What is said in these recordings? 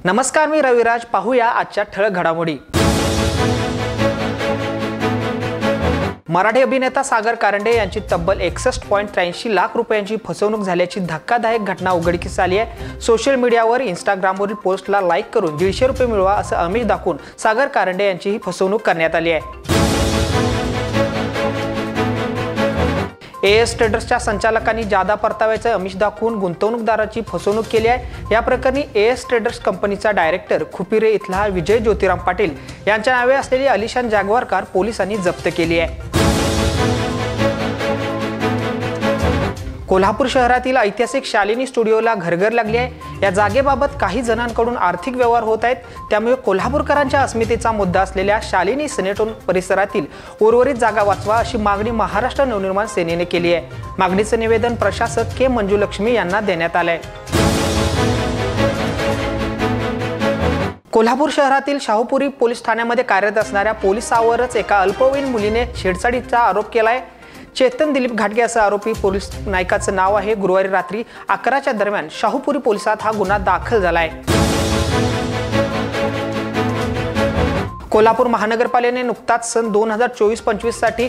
नमस्कार, मी रविराज. पाहूया आजच्या ठळक घडामोडी. मराठी अभिनेता सागर कारंडे यांची तब्बल 61.83 लाख रुपयांची फसवणूक झाल्याची धक्कादायक घटना उघडकीस आली आहे. सोशल मीडियावर इंस्टाग्रामवरील पोस्टला लाईक करून 150 रुपये मिळवा असं आमिष दाखवून सागर कारंडे यांची ही फसवणूक करण्यात आली आहे. एएस ट्रेडर्सच्या संचालकांनी जादा परताव्याचे आमिष दाखवून गुंतवणूकदाराची फसवणूक केली आहे. या प्रकरणी एएस ट्रेडर्स कंपनीचा डायरेक्टर खुपिरे इथला विजय ज्योतिराम पाटील यांच्या नावे असलेली आलिशान जॅग्वार कार पोलिसांनी जप्त केली आहे. कोल्हापूर शहरातील ऐतिहासिक शालिनी स्टुडिओला घरघर लागली आहे. या जागेबाबत काही जणांकडून आर्थिक व्यवहार होत आहेत. त्यामुळे कोल्हापूरकरांच्या अस्मितेचा मुद्दा असलेल्या शालिनी सिनेटोन परिसरातील उर्वरित जागा वाचवा अशी मागणी महाराष्ट्र नवनिर्माण सेनेने केली आहे. मागणीचे निवेदन प्रशासक के मंजुलक्ष्मी यांना देण्यात आले. कोल्हापूर शहरातील शाहूपुरी पोलीस ठाण्यामध्ये कार्यरत असणाऱ्या पोलिसावरच एका अल्पवयीन मुलीने छेडछाडीचा आरोप केलाय. चेतन दिलीप घाटगे असं आरोपी पोलीस नायकाचं नाव आहे. गुरुवारी रात्री 11च्या दरम्यान शाहूपुरी पोलिसात हा गुन्हा दाखल झालाय. कोल्हापूर महानगरपालिकेने नुकताच सन 2024-25 साठी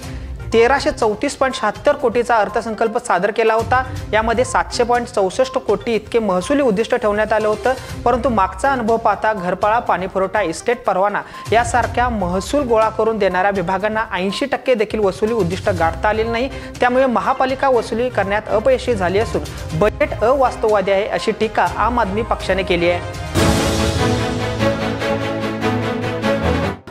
1334.76 कोटीचा अर्थसंकल्प सादर केला होता. यामध्ये 700.64 कोटी इतके महसुली उद्दिष्ट ठेवण्यात आलं होतं. परंतु मागचा अनुभव पाहता घरपाळा, पाणीपुरवठा, इस्टेट परवाना यासारख्या महसूल गोळा करून देणाऱ्या विभागांना 80% देखील वसुली उद्दिष्ट गाठता आलेले नाही. त्यामुळे महापालिका वसुली करण्यात अपयशी झाली असून बजेट अवास्तववादी आहे अशी टीका आम आदमी पक्षाने केली आहे.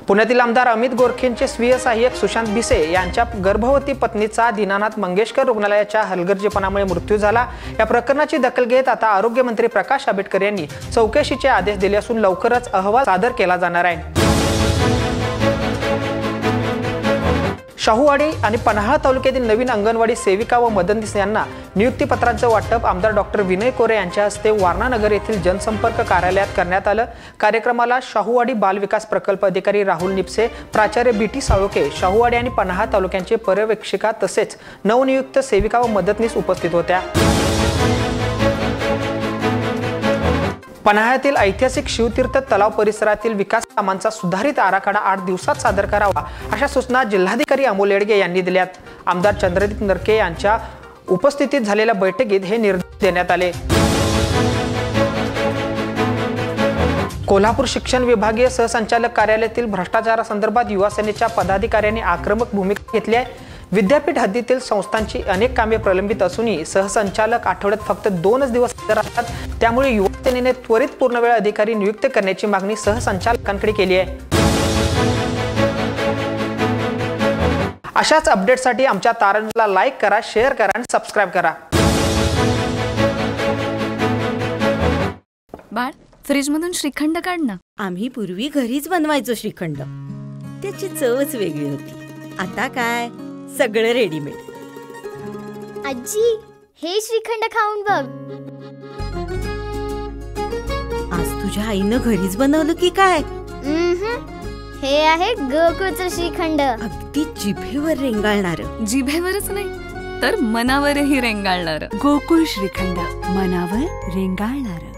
पुण्यातील आमदार अमित गोरखेंचे स्वीय सहाय्यक सुशांत भिसे यांच्या गर्भवती पत्नीचा दीनानाथ मंगेशकर रुग्णालयाच्या हलगर्जीपणामुळे मृत्यू झाला. या प्रकरणाची दखल घेत आता आरोग्यमंत्री प्रकाश आंबेडकर यांनी चौकशीचे आदेश दिले असून लवकरच अहवाल सादर केला जाणार आहे. शाहूवाडी आणि पन्हाळा तालुक्यातील नवीन अंगणवाडी सेविका व मदतनीस यांना नियुक्तीपत्रांचं वाटप आमदार डॉक्टर विनय कोरे यांच्या हस्ते वारणानगर येथील जनसंपर्क कार्यालयात करण्यात आलं. कार्यक्रमाला शाहूवाडी बाल विकास प्रकल्प अधिकारी राहुल निपसे, प्राचार्य बीटी साळोखे, शाहूवाडी आणि पन्हाळा तालुक्यांचे पर्यवेक्षिका तसेच नवनियुक्त सेविका व मदतनीस उपस्थित होत्या. पन्हाळ्यातील ऐतिहासिक शिवतीर्थ तलाव परिसरातील विकास कामांचा सुधारित आराखडा 8 दिवसात सादर करावा अशा सूचना जिल्हाधिकारी अमोल येडगे यांनी दिल्यात. आमदार चंद्रदीप नरके यांच्या उपस्थितीत झालेल्या बैठकीत हे निर्देश देण्यात आले. कोल्हापूर शिक्षण विभागीय सहसंचालक कार्यालयातील भ्रष्टाचारासंदर्भात युवा सेनेच्या पदाधिकाऱ्यांनी आक्रमक भूमिका घेतली आहे. विद्यापीठ हद्दीतील संस्थांची अनेक कामे प्रलंबित असूनही सहसंचालक आठवड्यात फक्त 2 दिवस हजर असतात. त्यामुळे युवा सेनेने त्वरित पूर्णवेळ अधिकारी नियुक्त करण्याची मागणी सहसंचालकांकडे केली आहे. अशाच अपडेटसाठी आमच्या तारांला लाईक करा, शेअर करा आणि सबस्क्राईब करा. बाळ, फ्रीजमधून श्रीखंड काढ ना. आम्ही पूर्वी घरीच बनवायचो श्रीखंड. त्याची चवच वेगळी होती. आता काय सगळं रेडीमेड. आजी, हे श्रीखंड खाऊन बघ. आज तुझ्या आईनं घरीच बनवलं की काय? हे आहे गोकुळचं श्रीखंड. अगदी जिभेवर रेंगाळणार. जिभेवरच नाही तर मनावरही रेंगाळणार. गोकुळ श्रीखंड, मनावर रेंगाळणार.